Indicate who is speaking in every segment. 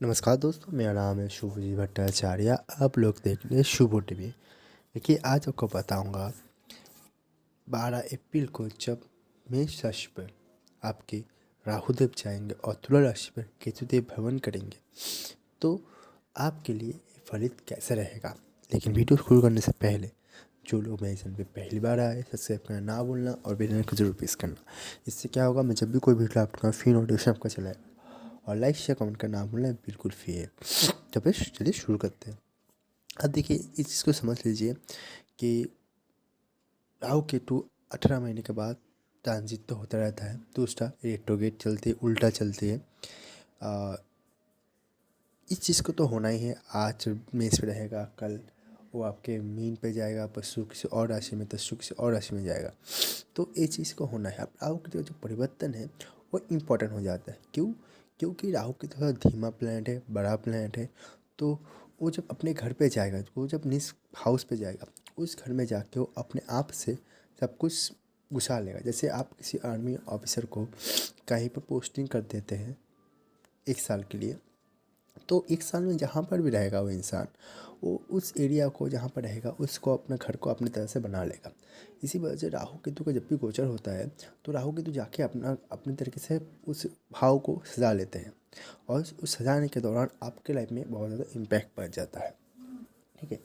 Speaker 1: नमस्कार दोस्तों, मेरा नाम है शुभजी भट्टाचार्य। आप लोग देख रहे हैं शुभो टीवी। देखिए, आज आपको बताऊंगा 12 अप्रैल को जब मेष राशि पर आपके राहुदेव जाएंगे और तुला राशि पर केतुदेव भ्रमण करेंगे, तो आपके लिए ये फलित कैसे रहेगा। लेकिन वीडियो शुरू करने से पहले जो लोग मेरे चैनल पे पहली बार आए, सब्सक्राइब करना ना भूलना और बेल आइकन को जरूर प्रेस करना। इससे क्या होगा, मैं जब भी कोई वीडियो अपलोड करूँगा फिर नोटिफिकेशन आपका चलाएगा। और लाइक शेयर कमेंट करना ना भूलना, बिल्कुल फ्री है। तो फिर चलिए शुरू करते हैं। अब देखिए, इस चीज़ को समझ लीजिए कि राहु केतु 18 महीने के बाद ट्रांजिट तो होता रहता है। दूसरा, रेट्रोगेट चलती है, उल्टा चलती है। आ, इस चीज़ को तो होना ही है। आज मेष पे रहेगा, कल वो आपके मीन पे जाएगा, पशु किसी और राशि में, तशु किसी और राशि में जाएगा। तो ये चीज़ को होना है। अब राहु के जो परिवर्तन है वो इम्पोर्टेंट हो जाता है। क्यों? क्योंकि राहु की थोड़ा धीमा प्लैनेट है, बड़ा प्लैनेट है। तो वो जब अपने घर पे जाएगा, वो जब निस हाउस पे जाएगा, उस घर में जाके वो अपने आप से सब कुछ घुसा लेगा। जैसे आप किसी आर्मी ऑफिसर को कहीं पर पोस्टिंग कर देते हैं 1 साल के लिए, तो 1 साल में जहाँ पर भी रहेगा वो इंसान, वो उस एरिया को जहाँ पर रहेगा उसको, अपने घर को अपनी तरह से बना लेगा। इसी वजह से राहु केतु का जब भी गोचर होता है तो राहु केतु जाके अपनी तरीके से उस भाव को सजा लेते हैं, और उस सजाने के दौरान आपके लाइफ में बहुत ज़्यादा इम्पैक्ट पड़ जाता है। ठीक है।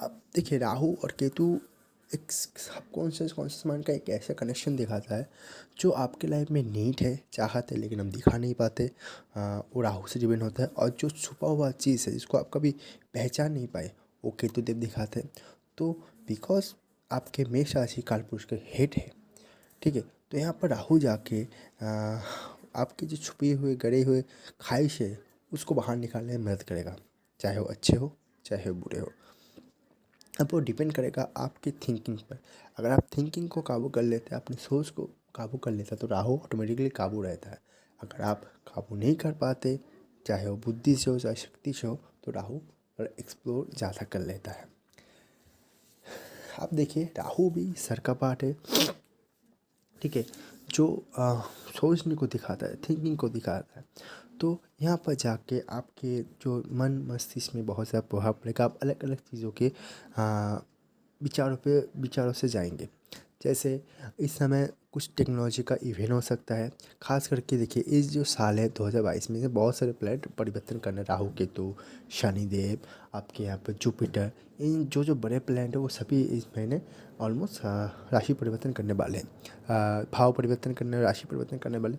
Speaker 1: अब देखिए, राहु और केतु एक सबकॉन्शियस कॉन्शियस माइंड का एक ऐसा कनेक्शन दिखाता है जो आपके लाइफ में नीड है, चाहत है, लेकिन हम दिखा नहीं पाते। वो राहु से डिपेंड होता है। और जो छुपा हुआ चीज़ है जिसको आप कभी पहचान नहीं पाए, वो केतु देव दिखाते हैं। तो बिकॉज आपके मेष राशि कालपुरुष के हेड है, ठीक है, तो यहाँ पर राहु जाके आपके जो छुपे हुए गड़े हुए ख्वाहिश है उसको बाहर निकालने में मदद करेगा, चाहे वो अच्छे हो चाहे वो बुरे हो। अब वो डिपेंड करेगा आपकी थिंकिंग पर। अगर आप थिंकिंग को काबू कर लेते हैं, अपनी सोच को काबू कर लेते हैं, तो राहु ऑटोमेटिकली काबू रहता है। अगर आप काबू नहीं कर पाते, चाहे वो बुद्धि से हो चाहे शक्ति से हो, तो राहु एक्सप्लोर ज़्यादा कर लेता है। आप देखिए, राहु भी सर का पार्ट है, ठीक है, जो सोचने को दिखाता है, थिंकिंग को दिखाता है। तो यहाँ पर जाके आपके जो मन मस्तिष्क में बहुत ज़्यादा प्रभाव पड़ेगा। आप अलग अलग चीज़ों के विचारों से जाएंगे। जैसे इस समय कुछ टेक्नोलॉजी का इवेंट हो सकता है। खास करके देखिए, इस जो साल है 2022 में से बहुत सारे प्लैनेट परिवर्तन करने, राहु केतु, शनिदेव, आपके यहाँ पर जुपिटर, इन जो जो बड़े प्लैनेट है वो सभी इस महीने ऑलमोस्ट राशि परिवर्तन करने वाले हैं। भाव परिवर्तन करने, राशि परिवर्तन करने वाले।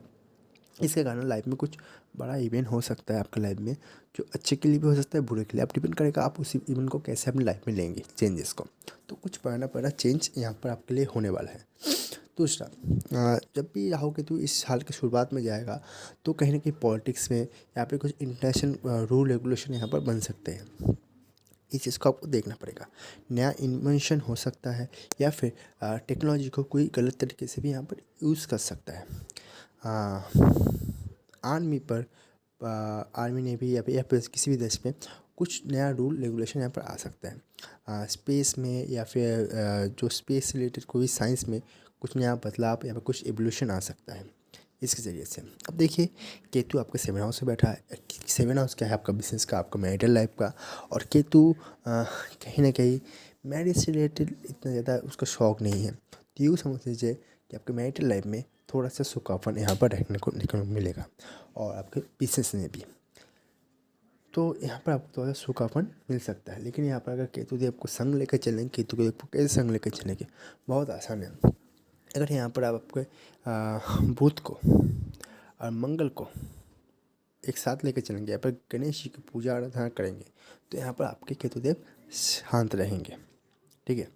Speaker 1: इसके कारण लाइफ में कुछ बड़ा इवेंट हो सकता है आपके लाइफ में, जो अच्छे के लिए भी हो सकता है, बुरे के लिए। आप डिपेंड करेगा आप उसी इवेंट को कैसे अपनी लाइफ में लेंगे, चेंजेस को। तो कुछ बड़ा बड़ा चेंज यहाँ पर आपके लिए होने वाला है। दूसरा, जब भी राहु केतु इस साल की शुरुआत में जाएगा, तो कहीं ना कहीं पॉलिटिक्स में यहाँ पे कुछ इंटरनेशनल रूल रेगुलेशन यहाँ पर बन सकते हैं। इस चीज़ को आपको देखना पड़ेगा। नया इन्वेंशन हो सकता है, या फिर टेक्नोलॉजी को कोई गलत तरीके से भी यहाँ पर यूज़ कर सकता है। आर्मी पर, आर्मी नेवी या फिर किसी भी देश में कुछ नया रूल रेगुलेशन यहाँ पर आ सकता है। स्पेस में या फिर जो स्पेस रिलेटेड कोई साइंस में कुछ नया बदलाव या फिर कुछ एवोल्यूशन आ सकता है इसके ज़रिए से। अब देखिए, केतु आपके 7 हाउस से बैठा है। 7 हाउस क्या है? आपका बिजनेस का, आपका मैरिटल लाइफ का। और केतु कहीं ना कहीं मैरिज से रिलेटेड इतना ज़्यादा उसका शौक नहीं है। तो यूँ समझ लीजिए कि आपके मैरिटल लाइफ में थोड़ा सा सुखापन यहाँ पर देखने को मिलेगा, और आपके बिजनेस में भी। तो यहाँ पर आपको थोड़ा सुखापन मिल सकता है। लेकिन यहाँ पर अगर केतु देव को संग लेकर चलेंगे, केतु देव को कैसे संग लेकर चलेंगे, बहुत आसान है। अगर यहाँ पर आप आपके बुध को और मंगल को एक साथ लेकर चलेंगे, यहाँ पर गणेश जी की पूजा आराधना करेंगे, तो यहाँ पर आपके केतुदेव शांत रहेंगे। ठीक है।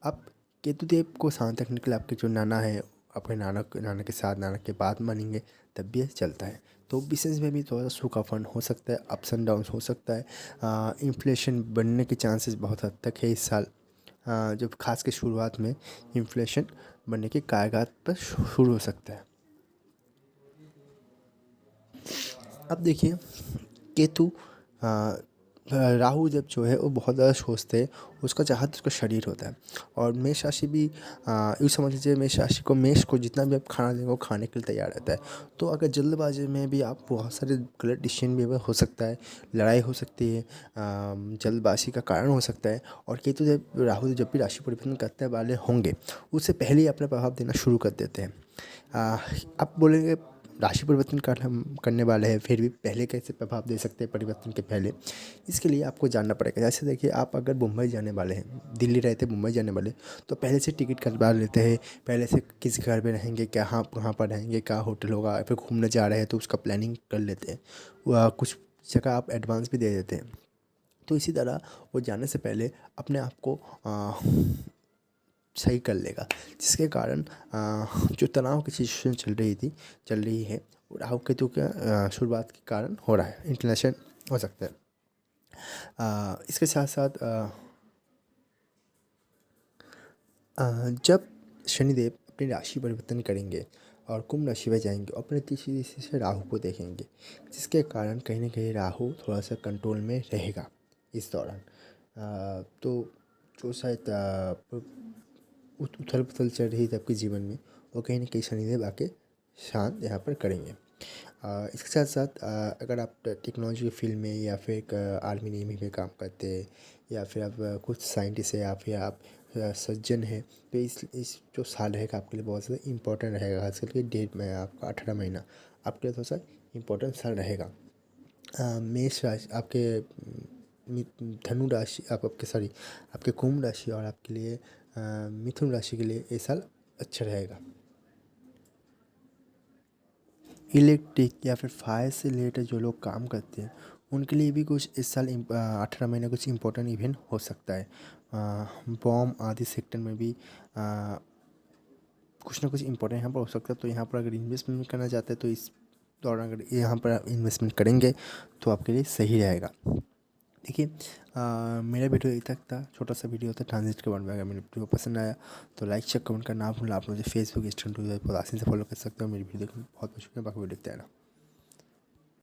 Speaker 1: अब केतुदेव को शांत रखने के लिए आपके जो नाना है, अपने नाना के साथ, नाना के बाद मानेंगे तब भी चलता है। तो बिजनेस में भी थोड़ा सूखापन हो सकता है, अप्स एंड डाउन्स हो सकता है। इन्फ्लेशन बढ़ने के चांसेस बहुत हद तक है इस साल। जब खास के शुरुआत में इन्फ्लेशन बढ़ने के कायगात पर शुरू हो सकता है। अब देखिए, केतु राहु जब जो है वो बहुत ज़्यादा सोचते हैं, उसका चाहत उसका शरीर होता है। और मेष राशि भी यूँ समझ लीजिए, मेष को जितना भी आप खाना देंगे वो खाने के लिए तैयार रहता है। तो अगर जल्दबाजी में भी आप बहुत सारे गलत डिसीजन भी हो सकता है, लड़ाई हो सकती है, जल्दबाजी का कारण हो सकता है। और केतु जब राहु जब भी राशि परिवर्तन करने वाले होंगे, उससे पहले ही अपना प्रभाव देना शुरू कर देते हैं। आप बोलेंगे राशि परिवर्तन करने वाले हैं, फिर भी पहले कैसे प्रभाव दे सकते हैं परिवर्तन के पहले? इसके लिए आपको जानना पड़ेगा। जैसे देखिए, आप अगर मुंबई जाने वाले हैं, दिल्ली रहते मुंबई जाने वाले, तो पहले से टिकट कटवा लेते हैं, पहले से किस घर में रहेंगे, कहाँ पर रहेंगे, क्या होटल होगा, फिर घूमने जा रहे हैं तो उसका प्लानिंग कर लेते हैं। कुछ जगह आप एडवांस भी दे देते हैं। तो इसी तरह वो जाने से पहले अपने आप को सही कर लेगा, जिसके कारण जो तनाव की सिचुएशन चल रही है, वो राहु केतु के शुरुआत के कारण हो रहा है, इंटरनेशनल हो सकता है। इसके साथ साथ जब शनिदेव अपनी राशि परिवर्तन करेंगे और कुंभ राशि में जाएंगे और अपने तीसरी दृष्टि से राहु को देखेंगे, जिसके कारण कहीं ना कहीं राहु थोड़ा सा कंट्रोल में रहेगा इस दौरान। तो जो शायद उथल पुथल चल रही थी आपके जीवन में, वो कहीं ना कहीं शनिदेव आके शांत यहाँ पर करेंगे। इसके साथ साथ अगर आप टेक्नोलॉजी फील्ड में या फिर आर्मी नेवी में काम करते हैं, या फिर आप कुछ साइंटिस्ट है, या फिर आप सर्जन है, तो इस जो साल रहेगा आपके लिए बहुत ज़्यादा इंपॉर्टेंट रहेगा। खास करके डेट में आपका 18 महीना आपके लिए थोड़ा सा इम्पोर्टेंट साल रहेगा। मेष राशि आपके धनु राशि आपके सॉरी आपके कुंभ राशि और आपके लिए मिथुन राशि के लिए ये साल अच्छा रहेगा। इलेक्ट्रिक या फिर फायर से रिलेटेड जो लोग काम करते हैं, उनके लिए भी कुछ इस साल 18 महीने कुछ इम्पोर्टेंट इवेंट हो सकता है। बॉम्ब आदि सेक्टर में भी कुछ ना कुछ इम्पोर्टेंट यहाँ पर हो सकता है। तो यहाँ पर अगर इन्वेस्टमेंट करना चाहते हैं, तो इस दौरान अगर यहाँ पर इन्वेस्टमेंट करेंगे तो आपके लिए सही रहेगा। देखिए, मेरा वीडियो यही तक था, छोटा सा वीडियो था ट्रांजिट के बारे में। अगर मेरे वीडियो पसंद आया तो लाइक शेयर कमेंट करना ना भूलना। आप मुझे फेसबुक इंस्टाग्राम ट्विटर पर आसानी से फॉलो कर सकते हो। मेरी वीडियो देखने बहुत बहुत शुक्रिया। बाकी वीडियो देखते रहना।